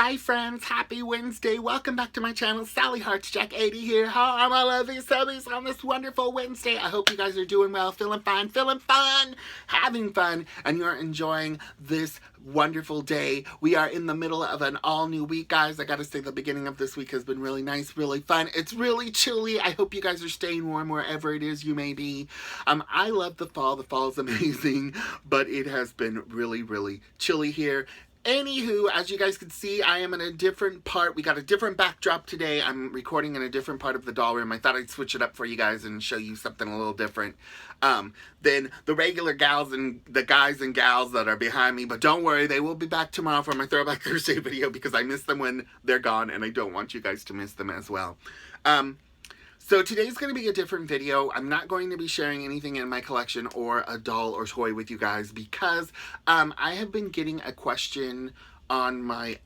Hi friends, happy Wednesday. Welcome back to my channel. Sally Heartsjack 80 here. How are my lovely subbies on this wonderful Wednesday? I hope you guys are doing well, feeling fine, having fun, and you're enjoying this wonderful day. We are in the middle of an all-new week, guys. I gotta say the beginning of this week has been really nice, really fun. It's really chilly. I hope you guys are staying warm wherever it is you may be. I love the fall. The fall is amazing, but it has been really, really chilly here. Anywho, as you guys can see, I am in a different part. We got a different backdrop today. I'm recording in a different part of the doll room. I thought I'd switch it up for you guys and show you something a little different than the regular gals and the guys and gals that are behind me. But don't worry, they will be back tomorrow for my Throwback Thursday video because I miss them when they're gone and I don't want you guys to miss them as well. So today's going to be a different video. I'm not going to be sharing anything in my collection or a doll or toy with you guys because I have been getting a question on my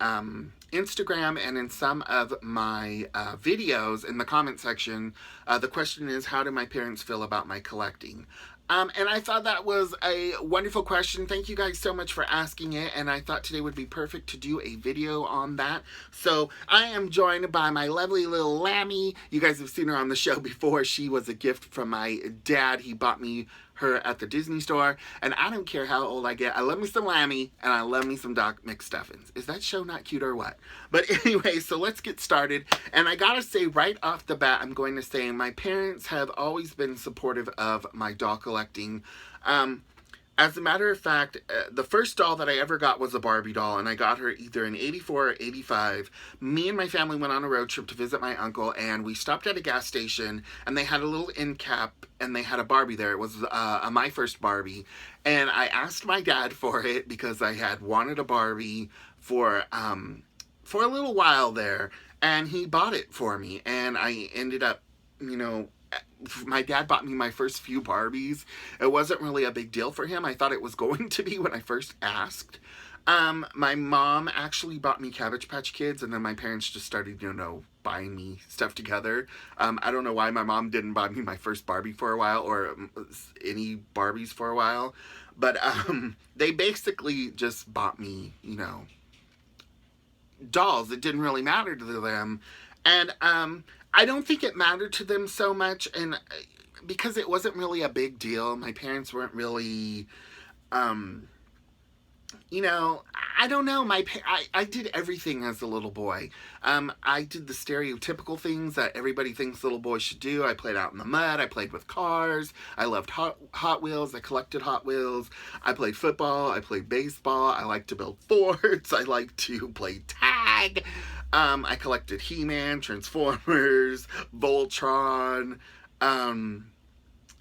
Instagram and in some of my videos in the comment section. The question is, how do my parents feel about my collecting? And I thought that was a wonderful question. Thank you guys so much for asking it, and I thought today would be perfect to do a video on that. So I am joined by my lovely little Lambie. You guys have seen her on the show before. She was a gift from my dad. He bought me her at the Disney store, and I don't care how old I get. I love me some Lambie, and I love me some Doc McStuffins. Is that show not cute or what? But anyway, so let's get started. And I gotta say right off the bat, I'm going to say my parents have always been supportive of my doll collecting. As a matter of fact, the first doll that I ever got was a Barbie doll, and I got her either in 84 or 85. Me and my family went on a road trip to visit my uncle, and we stopped at a gas station, and they had a little end cap, and they had a Barbie there. It was my first Barbie, and I asked my dad for it because I had wanted a Barbie for a little while there, and he bought it for me, and I ended up, you know, my dad bought me my first few Barbies. It wasn't really a big deal for him. I thought it was going to be when I first asked. My mom actually bought me Cabbage Patch Kids, and then my parents just started, you know, buying me stuff together. I don't know why my mom didn't buy me my first Barbie for a while, or any Barbies for a while, but they basically just bought me, you know, dolls. It didn't really matter to them, and I don't think it mattered to them so much, and because it wasn't really a big deal. My parents weren't really, you know, I don't know. I did everything as a little boy. I did the stereotypical things that everybody thinks little boys should do. I played out in the mud. I played with cars. I loved Hot Wheels. I collected Hot Wheels. I played football. I played baseball. I like to build forts. I like to play tag. I collected He-Man, Transformers, Voltron,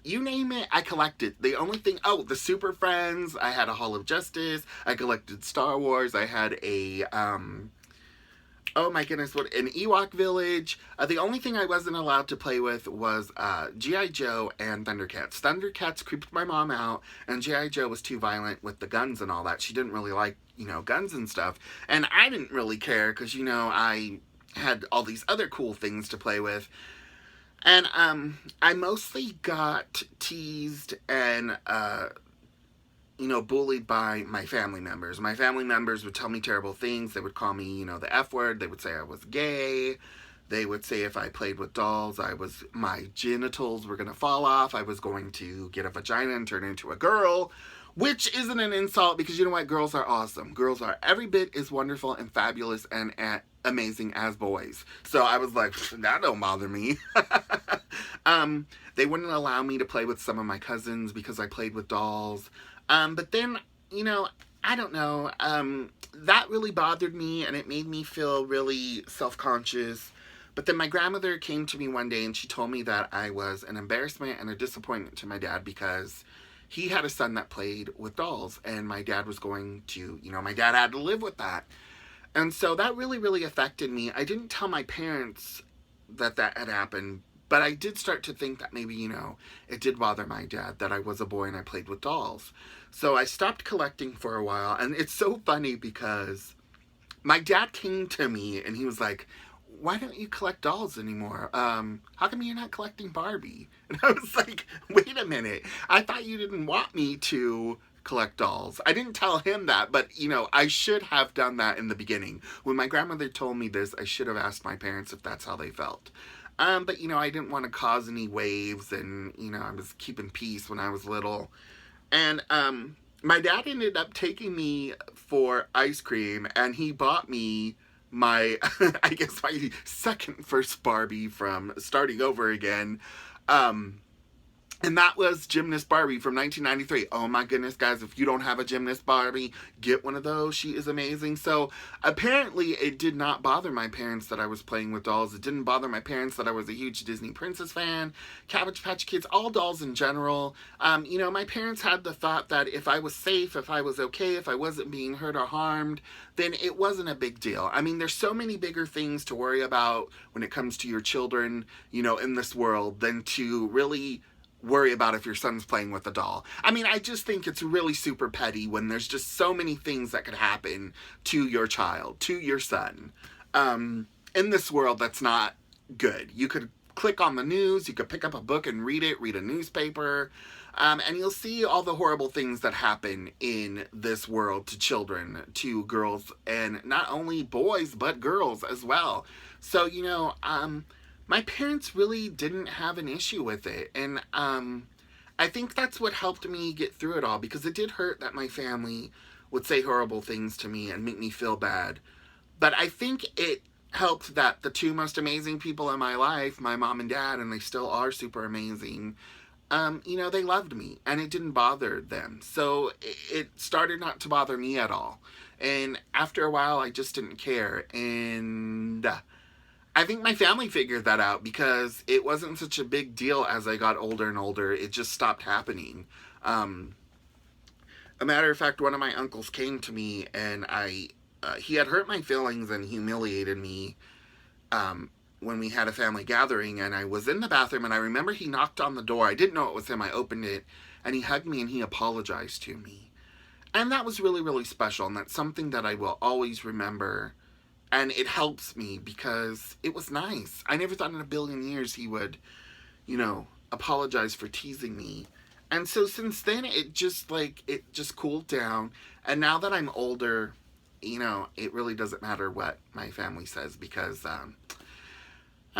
you name it, I collected. The only thing, the Super Friends, I had a Hall of Justice, I collected Star Wars, I had a, oh my goodness, an Ewok Village. The only thing I wasn't allowed to play with was G.I. Joe and Thundercats. Thundercats creeped my mom out, and G.I. Joe was too violent with the guns and all that. She didn't really like, you know, guns and stuff. And I didn't really care because, you know, I had all these other cool things to play with. And I mostly got teased and, you know, bullied by my family members. My family members would tell me terrible things. They would call me, you know, the F word. They would say I was gay. They would say if I played with dolls, my genitals were going to fall off. I was going to get a vagina and turn into a girl, which isn't an insult because you know what? Girls are awesome. Girls are every bit as wonderful and fabulous and amazing as boys. So I was like, that don't bother me. They wouldn't allow me to play with some of my cousins because I played with dolls. But then, you know, I don't know, that really bothered me and it made me feel really self-conscious. But then my grandmother came to me one day and she told me that I was an embarrassment and a disappointment to my dad because he had a son that played with dolls and my dad was going to, you know, my dad had to live with that. And so that really, really affected me. I didn't tell my parents that that had happened, but I did start to think that maybe, you know, it did bother my dad that I was a boy and I played with dolls. So I stopped collecting for a while, and it's so funny because my dad came to me and he was like, why don't you collect dolls anymore? How come you're not collecting Barbie? And I was like, wait a minute. I thought you didn't want me to collect dolls. I didn't tell him that, but, you know, I should have done that in the beginning. When my grandmother told me this, I should have asked my parents if that's how they felt. But, you know, I didn't want to cause any waves, and, you know, I was keeping peace when I was little. And, my dad ended up taking me for ice cream, and he bought me my, I guess my second first Barbie from Starting Over Again. And that was Gymnast Barbie from 1993. Oh my goodness, guys, if you don't have a Gymnast Barbie, get one of those. She is amazing. So apparently it did not bother my parents that I was playing with dolls. It didn't bother my parents that I was a huge Disney Princess fan, Cabbage Patch Kids, all dolls in general. You know, my parents had the thought that if I was safe, if I was okay, if I wasn't being hurt or harmed, then it wasn't a big deal. I mean, there's so many bigger things to worry about when it comes to your children, you know, in this world than to really worry about if your son's playing with a doll. I mean, I just think it's really super petty when there's just so many things that could happen to your child, to your son, in this world that's not good. You could click on the news, you could pick up a book and read it, read a newspaper, and you'll see all the horrible things that happen in this world to children, to girls, and not only boys, but girls as well. So, you know, my parents really didn't have an issue with it, and I think that's what helped me get through it all, because it did hurt that my family would say horrible things to me and make me feel bad. But I think it helped that the two most amazing people in my life, my mom and dad, and they still are super amazing, you know, they loved me, and it didn't bother them. So it started not to bother me at all. And after a while, I just didn't care, and I think my family figured that out, because it wasn't such a big deal as I got older and older. It just stopped happening. A matter of fact, one of my uncles came to me, and he had hurt my feelings and humiliated me when we had a family gathering, and I was in the bathroom, and I remember he knocked on the door. I didn't know it was him. I opened it, and he hugged me, and he apologized to me. And that was really, really special, and that's something that I will always remember. And it helps me because it was nice. I never thought in a billion years he would, you know, apologize for teasing me. And so since then, it just cooled down. And now that I'm older, you know, it really doesn't matter what my family says, because I'm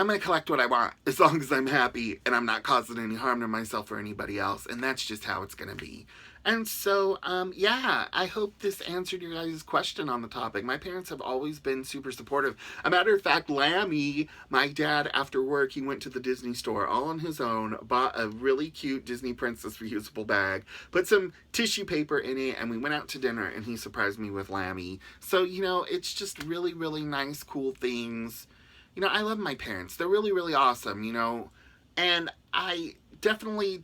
going to collect what I want as long as I'm happy and I'm not causing any harm to myself or anybody else. And that's just how it's going to be. And so, yeah, I hope this answered your guys' question on the topic. My parents have always been super supportive. A matter of fact, Lambie, my dad, after work, he went to the Disney store all on his own, bought a really cute Disney Princess reusable bag, put some tissue paper in it, and we went out to dinner, and he surprised me with Lambie. So, you know, it's just really, really nice, cool things. You know, I love my parents. They're really, really awesome, you know, and I definitely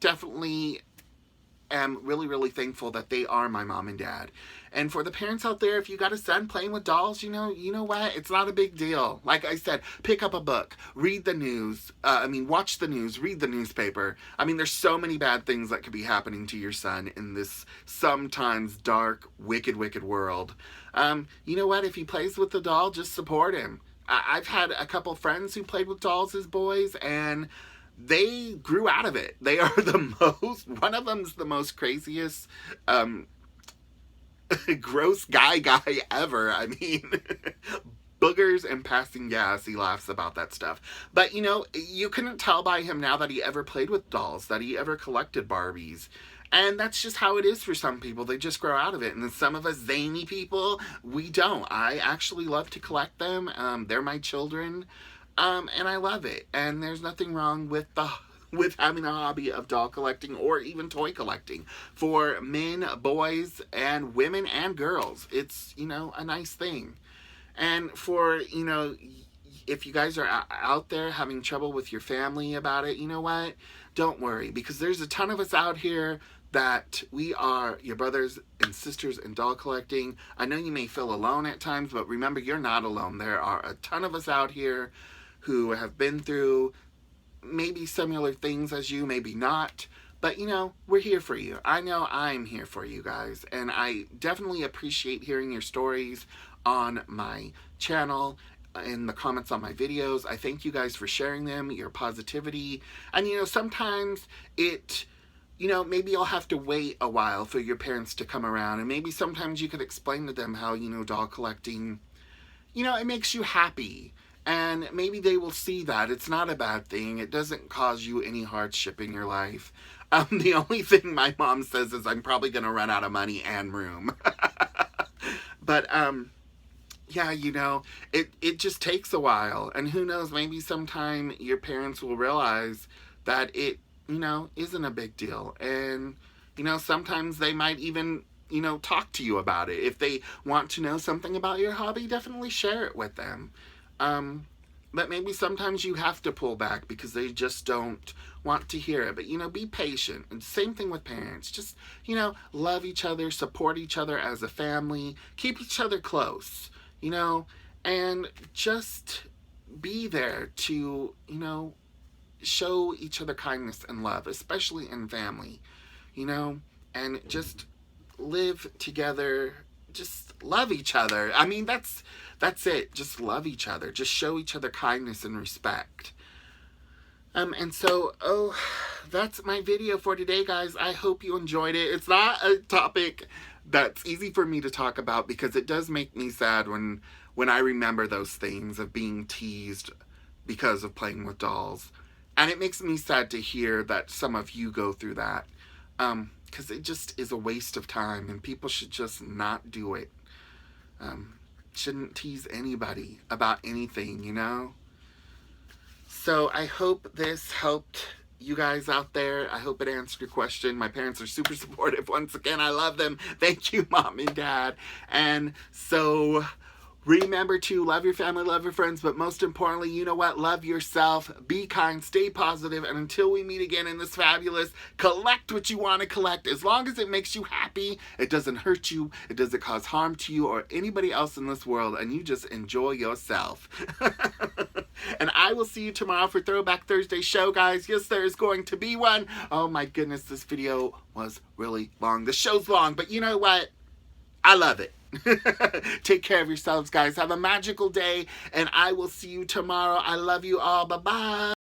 am really, really thankful that they are my mom and dad. And for the parents out there, if you got a son playing with dolls, you know what? It's not a big deal. Like I said, pick up a book, read the news. Watch the news, read the newspaper. I mean, there's so many bad things that could be happening to your son in this sometimes dark, wicked, wicked world. You know what? If he plays with the doll, just support him. I've had a couple friends who played with dolls as boys, and they grew out of it. They are one of them's the most craziest, gross guy ever. I mean, boogers and passing gas, he laughs about that stuff. But, you know, you couldn't tell by him now that he ever played with dolls, that he ever collected Barbies. And that's just how it is for some people. They just grow out of it. And then some of us zany people, we don't. I actually love to collect them. They're my children. And I love it. And there's nothing wrong with having a hobby of doll collecting or even toy collecting for men, boys, and women and girls. It's, you know, a nice thing. And for, you know, if you guys are out there having trouble with your family about it, you know what? Don't worry, because there's a ton of us out here that we are your brothers and sisters in doll collecting. I know you may feel alone at times, but remember, you're not alone. There are a ton of us out here who have been through maybe similar things as you, maybe not. But, you know, we're here for you. I know I'm here for you guys. And I definitely appreciate hearing your stories on my channel, in the comments on my videos. I thank you guys for sharing them, your positivity. And, you know, sometimes you know, maybe you'll have to wait a while for your parents to come around. And maybe sometimes you could explain to them how, you know, doll collecting, you know, it makes you happy. And maybe they will see that. It's not a bad thing. It doesn't cause you any hardship in your life. The only thing my mom says is I'm probably going to run out of money and room. But, yeah, you know, it just takes a while. And who knows, maybe sometime your parents will realize that it, you know, isn't a big deal. And, you know, sometimes they might even, you know, talk to you about it. If they want to know something about your hobby, definitely share it with them. But maybe sometimes you have to pull back because they just don't want to hear it. But, you know, be patient. And same thing with parents. Just, you know, love each other, support each other as a family, keep each other close, you know, and just be there to, you know, show each other kindness and love, especially in family, you know, and just live together, just love each other. I mean, that's it. Just love each other. Just show each other kindness and respect. And so, that's my video for today, guys. I hope you enjoyed it. It's not a topic that's easy for me to talk about because it does make me sad when I remember those things of being teased because of playing with dolls. And it makes me sad to hear that some of you go through that. Because it just is a waste of time and people should just not do it. Shouldn't tease anybody about anything, you know? So I hope this helped you guys out there. I hope it answered your question. My parents are super supportive. Once again, I love them. Thank you, Mom and Dad. And so remember to love your family, love your friends, but most importantly, you know what? Love yourself, be kind, stay positive, and until we meet again in this fabulous, collect what you want to collect. As long as it makes you happy, it doesn't hurt you, it doesn't cause harm to you or anybody else in this world, and you just enjoy yourself. And I will see you tomorrow for Throwback Thursday show, guys. Yes, there is going to be one. Oh my goodness, this video was really long. The show's long, but you know what? I love it. Take care of yourselves, guys. Have a magical day, and I will see you tomorrow. I love you all. Bye-bye.